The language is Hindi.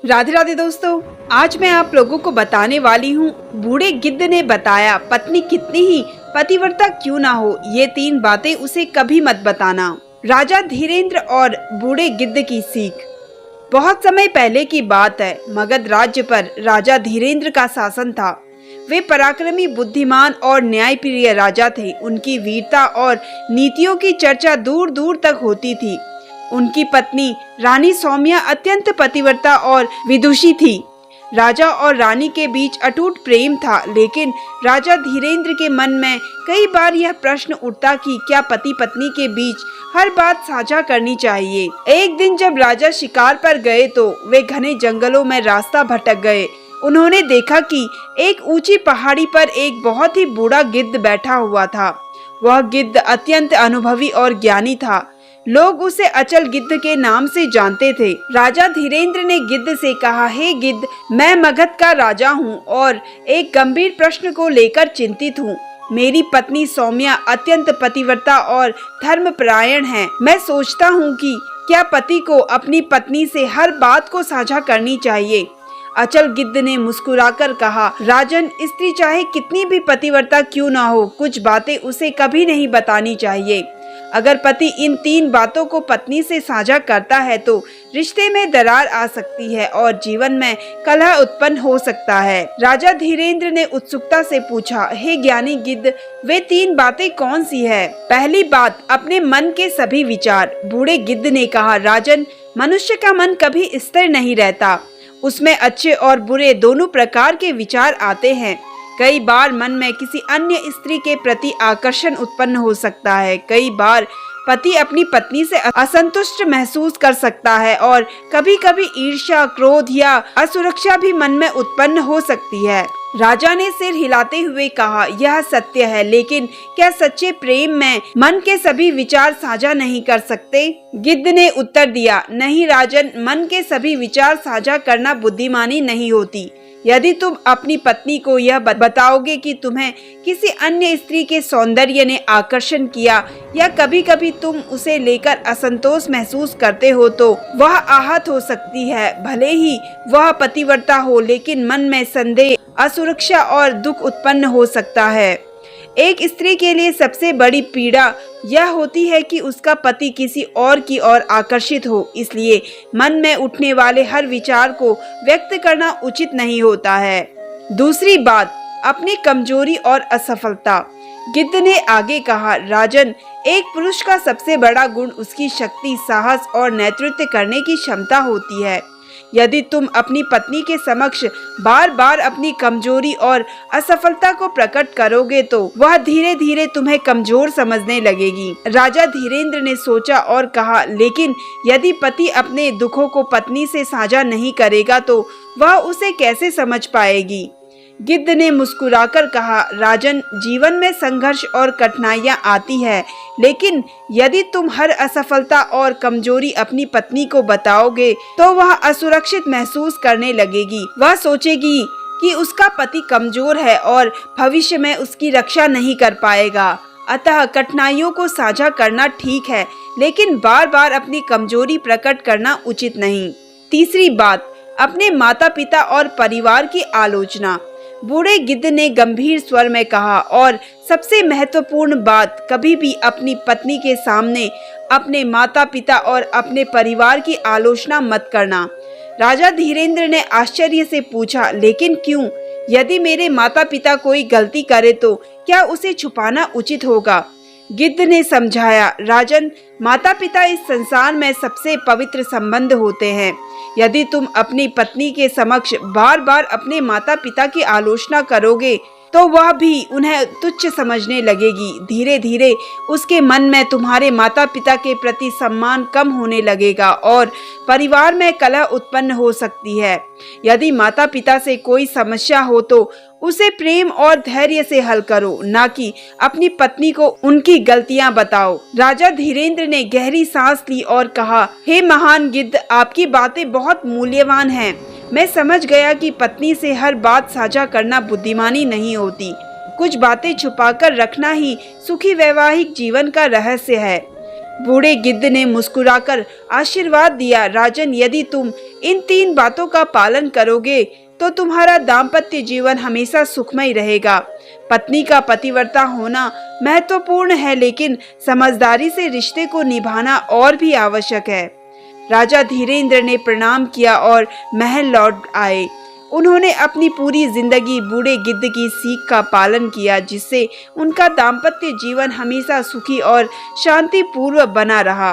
राधे राधे दोस्तों, आज मैं आप लोगों को बताने वाली हूँ बूढ़े गिद्ध ने बताया पत्नी कितनी ही पतिव्रता क्यों ना हो, ये 3 बातें उसे कभी मत बताना। राजा धीरेन्द्र और बूढ़े गिद्ध की सीख। बहुत समय पहले की बात है। मगध राज्य पर राजा धीरेन्द्र का शासन था। वे पराक्रमी, बुद्धिमान और न्यायप्रिय राजा थे। उनकी वीरता और नीतियों की चर्चा दूर दूर तक होती थी। उनकी पत्नी रानी सौम्या अत्यंत पतिव्रता और विदुषी थी। राजा और रानी के बीच अटूट प्रेम था, लेकिन राजा धीरेन्द्र के मन में कई बार यह प्रश्न उठता कि क्या पति पत्नी के बीच हर बात साझा करनी चाहिए। एक दिन जब राजा शिकार पर गए तो वे घने जंगलों में रास्ता भटक गए। उन्होंने देखा कि एक ऊंची पहाड़ी पर एक बहुत ही बूढ़ा गिद्ध बैठा हुआ था। वह गिद्ध अत्यंत अनुभवी और ज्ञानी था। लोग उसे अचल गिद्ध के नाम से जानते थे। राजा धीरेन्द्र ने गिद्ध से कहा, हे गिद्ध, मैं मगध का राजा हूँ और एक गंभीर प्रश्न को लेकर चिंतित हूँ। मेरी पत्नी सौम्या अत्यंत पतिव्रता और धर्मपरायण है। मैं सोचता हूँ कि क्या पति को अपनी पत्नी से हर बात को साझा करनी चाहिए। अचल गिद्ध ने मुस्कुराकर कहा, राजन, स्त्री चाहे कितनी भी पतिव्रता क्यों ना हो, कुछ बातें उसे कभी नहीं बतानी चाहिए। अगर पति इन 3 बातों को पत्नी से साझा करता है तो रिश्ते में दरार आ सकती है और जीवन में कलह उत्पन्न हो सकता है। राजा धीरेन्द्र ने उत्सुकता से पूछा, हे ज्ञानी गिद्ध, वे 3 बातें कौन सी है? पहली बात, अपने मन के सभी विचार। बूढ़े गिद्ध ने कहा, राजन, मनुष्य का मन कभी स्थिर नहीं रहता। उसमें अच्छे और बुरे दोनों प्रकार के विचार आते हैं। कई बार मन में किसी अन्य स्त्री के प्रति आकर्षण उत्पन्न हो सकता है। कई बार पति अपनी पत्नी से असंतुष्ट महसूस कर सकता है और कभी-कभी ईर्ष्या, क्रोध या असुरक्षा भी मन में उत्पन्न हो सकती है। राजा ने सिर हिलाते हुए कहा, यह सत्य है, लेकिन क्या सच्चे प्रेम में मन के सभी विचार साझा नहीं कर सकते? गिद्ध ने उत्तर दिया, नहीं राजन, मन के सभी विचार साझा करना बुद्धिमानी नहीं होती। यदि तुम अपनी पत्नी को यह बताओगे कि तुम्हें किसी अन्य स्त्री के सौंदर्य ने आकर्षण किया या कभी-कभी तुम उसे लेकर असंतोष महसूस करते हो तो वह आहत हो सकती है। भले ही वह पतिव्रता हो, लेकिन मन में संदेह, असुरक्षा और दुख उत्पन्न हो सकता है। एक स्त्री के लिए सबसे बड़ी पीड़ा यह होती है कि उसका पति किसी और की ओर आकर्षित हो। इसलिए मन में उठने वाले हर विचार को व्यक्त करना उचित नहीं होता है। दूसरी बात, अपनी कमजोरी और असफलता। गिद्ध ने आगे कहा, राजन, एक पुरुष का सबसे बड़ा गुण उसकी शक्ति, साहस और नेतृत्व करने की क्षमता होती है। यदि तुम अपनी पत्नी के समक्ष बार बार अपनी कमजोरी और असफलता को प्रकट करोगे तो वह धीरे धीरे तुम्हें कमजोर समझने लगेगी। राजा धीरेन्द्र ने सोचा और कहा, लेकिन यदि पति अपने दुखों को पत्नी से साझा नहीं करेगा तो वह उसे कैसे समझ पाएगी? गिद्ध ने मुस्कुराकर कहा, राजन, जीवन में संघर्ष और कठिनाइयां आती है, लेकिन यदि तुम हर असफलता और कमजोरी अपनी पत्नी को बताओगे तो वह असुरक्षित महसूस करने लगेगी। वह सोचेगी कि उसका पति कमजोर है और भविष्य में उसकी रक्षा नहीं कर पाएगा। अतः कठिनाइयों को साझा करना ठीक है, लेकिन बार बार अपनी कमजोरी प्रकट करना उचित नहीं। तीसरी बात, अपने माता पिता और परिवार की आलोचना। बूढ़े गिद्ध ने गंभीर स्वर में कहा, और सबसे महत्वपूर्ण बात, कभी भी अपनी पत्नी के सामने अपने माता पिता और अपने परिवार की आलोचना मत करना। राजा धीरेन्द्र ने आश्चर्य से पूछा, लेकिन क्यों? यदि मेरे माता पिता कोई गलती करे तो क्या उसे छुपाना उचित होगा? गिद्ध ने समझाया, राजन, माता पिता इस संसार में सबसे पवित्र संबंध होते हैं। यदि तुम अपनी पत्नी के समक्ष बार बार अपने माता पिता की आलोचना करोगे तो वह भी उन्हें तुच्छ समझने लगेगी। धीरे धीरे उसके मन में तुम्हारे माता पिता के प्रति सम्मान कम होने लगेगा और परिवार में कलह उत्पन्न हो सकती है। यदि माता पिता से कोई समस्या हो तो उसे प्रेम और धैर्य से हल करो, ना कि अपनी पत्नी को उनकी गलतियां बताओ। राजा धीरेन्द्र ने गहरी सांस ली और कहा, हे महान गिद्ध, आपकी बातें बहुत मूल्यवान हैं। मैं समझ गया कि पत्नी से हर बात साझा करना बुद्धिमानी नहीं होती। कुछ बातें छुपाकर रखना ही सुखी वैवाहिक जीवन का रहस्य है। बूढ़े गिद्ध ने मुस्कुराकर आशीर्वाद दिया, राजन, यदि तुम इन 3 बातों का पालन करोगे तो तुम्हारा दाम्पत्य जीवन हमेशा सुखमय रहेगा। पत्नी का पतिव्रता होना महत्वपूर्ण है, लेकिन समझदारी से रिश्ते को निभाना और भी आवश्यक है। राजा धीरेंद्र ने प्रणाम किया और महल लौट आए। उन्होंने अपनी पूरी जिंदगी बूढ़े गिद्ध की सीख का पालन किया, जिससे उनका दाम्पत्य जीवन हमेशा सुखी और शांतिपूर्वक बना रहा।